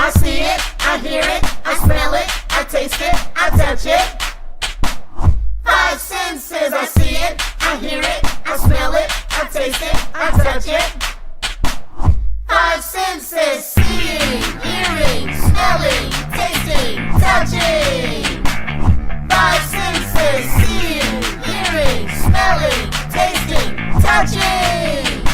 I see it, I hear it, I smell it, I taste it, I touch it. Five senses, I see it, I hear it, I smell it, I taste it, I touch it. Five senses, seeing, hearing, smelling, tasting, touching. Five senses, seeing, hearing, smelling, tasting, touching.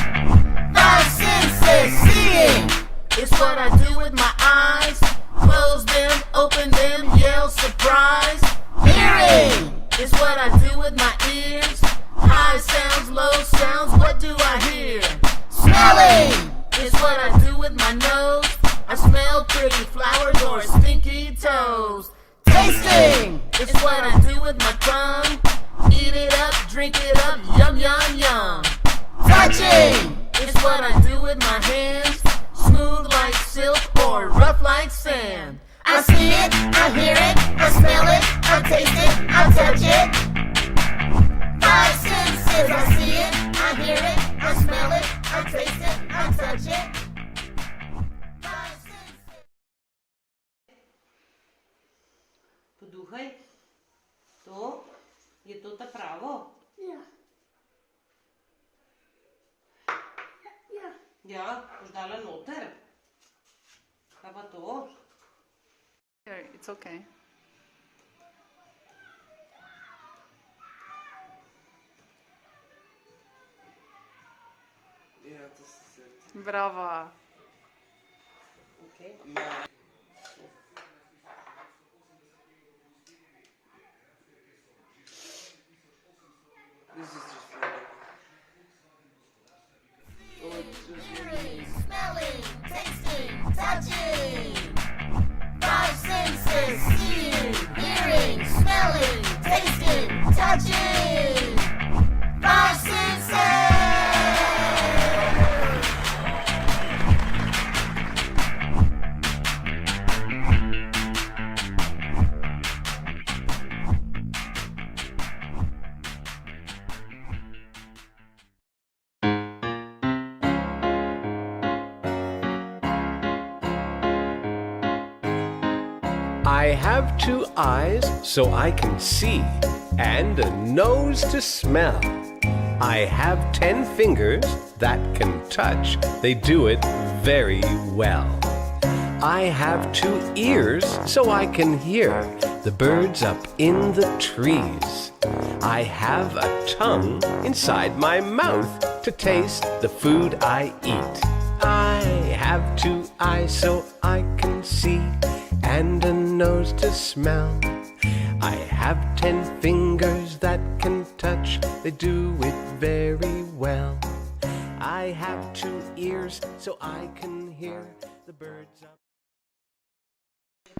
Five senses, seeing is what I do with my eyes. Close them, open them, yell surprise. Hearing is what I do with my ears. High sounds, low sounds, what do I hear? Smelling is what I do with my nose. I smell pretty flowers or stinky toes. Tasting is what I do with my tongue. Eat it up, drink it up, yum, yum, yum. Touching is what I do with my hands. Smooth like silk or rough like sand. I see it, I hear it, I smell it, I taste it, I touch it. Five senses, I see it, I hear it, I smell it, I taste it, I touch it. Five senses. Подухай. То je to ta pravo? Ja. Ja. Ja, boš dala noter. Kaj pa to? Here, it's okay. Ja, to se... Bravo. Okay. This is just Hearing, smelling, tasting, touching. Five senses, seeing, hearing, smelling, tasting, touching. Five senses. I have two eyes so I can see, and a nose to smell. I have 10 fingers that can touch, they do it very well. I have 2 ears so I can hear the birds up in the trees. I have a tongue inside my mouth to taste the food I eat. I have 2 eyes so I can see, and a nose to smell. I have 10 fingers that can touch, they do it very well. I have 2 ears so I can hear the birds up.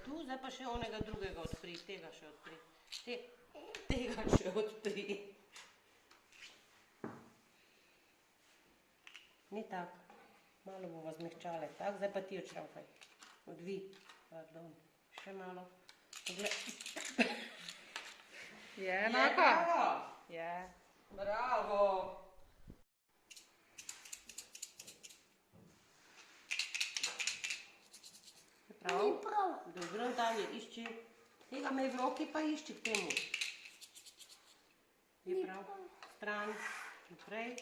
Tu, zdaj pa še onega drugega odpri, tega še odpri. Tega še odpri. Ni tak, malo bova zmehčale, tak, zdaj pa ti odšraufaj. Odvi, pardon, še malo. Poglej. Je enako? Je. Bravo! Prav? Ni prav. Dobro, dalje išči. Tega imej v roki pa išči k temu. Je prav? Stran, naprej.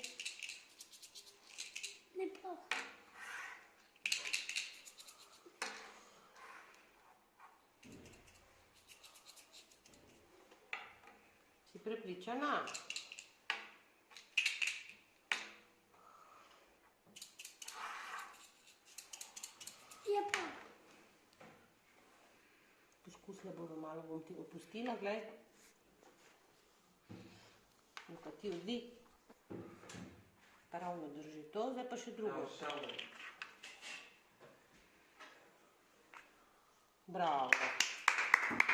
Ni prav. Si prepričana? Je prav. Poskusila bomo malo, bom ti opustila, glej. In pa ti odvi. Ravno drži to, zdaj pa še drugo. Bravo.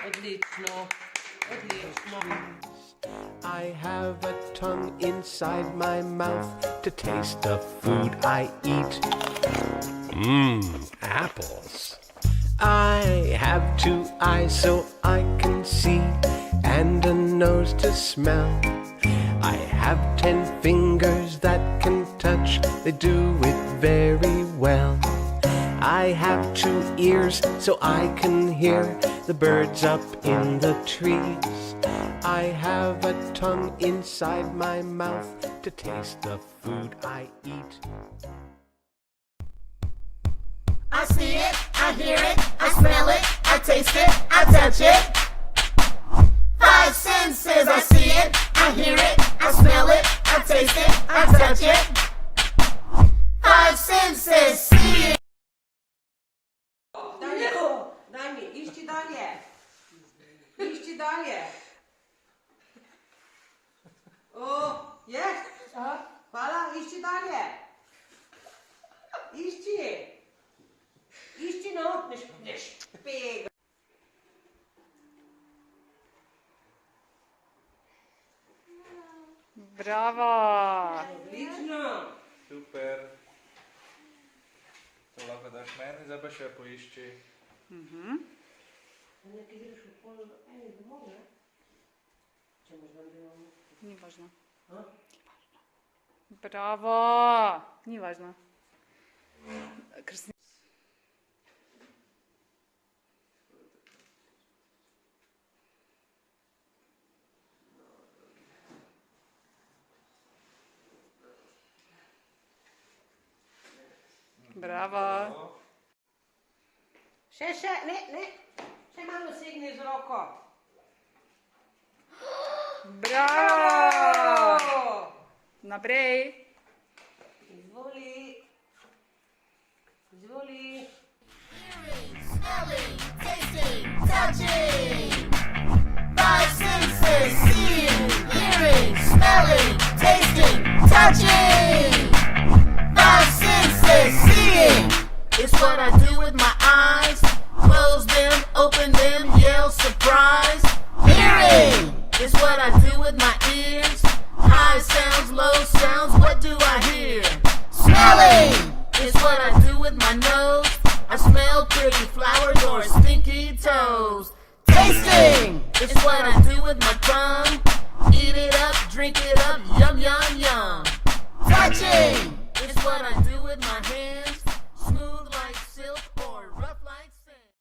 Odlično. Odlično. I have a tongue inside my mouth to taste the food I eat. Apples. I have 2 eyes so I can see, and a nose to smell. I have 10 fingers that can touch, they do it very well. I have 2 ears so I can hear the birds up in the trees. I have a tongue inside my mouth to taste the food I eat. I see it, I hear it, I smell it, I taste it, I touch it. 5 senses, I see it, I hear it, I smell it, I taste it, I touch it. 5 senses, see it. Daj mi, išči dalje. Išči dalje. Je? Hvala, išči dalje. Išči. Išči, no, ne špega. Bravo. Odlično. Super. To lahko daš meni, zdaj pa še poišči. Nekaj greš v pol eni domov, ne? Če boš vam bilo... Ni važno. Bravo. Ni važno. Bravo. Še, ne. Še malo segni z roko. Bravo. Naprej. Izvoli. Hearing, smelling, tasting, touching. 5 senses, seeing, hearing, smelling, tasting, touching. 5 senses, seeing. It's what I do with my eyes. Close them, open them, yell surprise. Hearing is what I do with my ears. High sounds, low sounds, what do I hear? Smelling is what I do with my nose. I smell pretty flowers or stinky toes. Tasting is what I do with my tongue. Eat it up, drink it up, yum, yum, yum. Touching is what I do with my hands.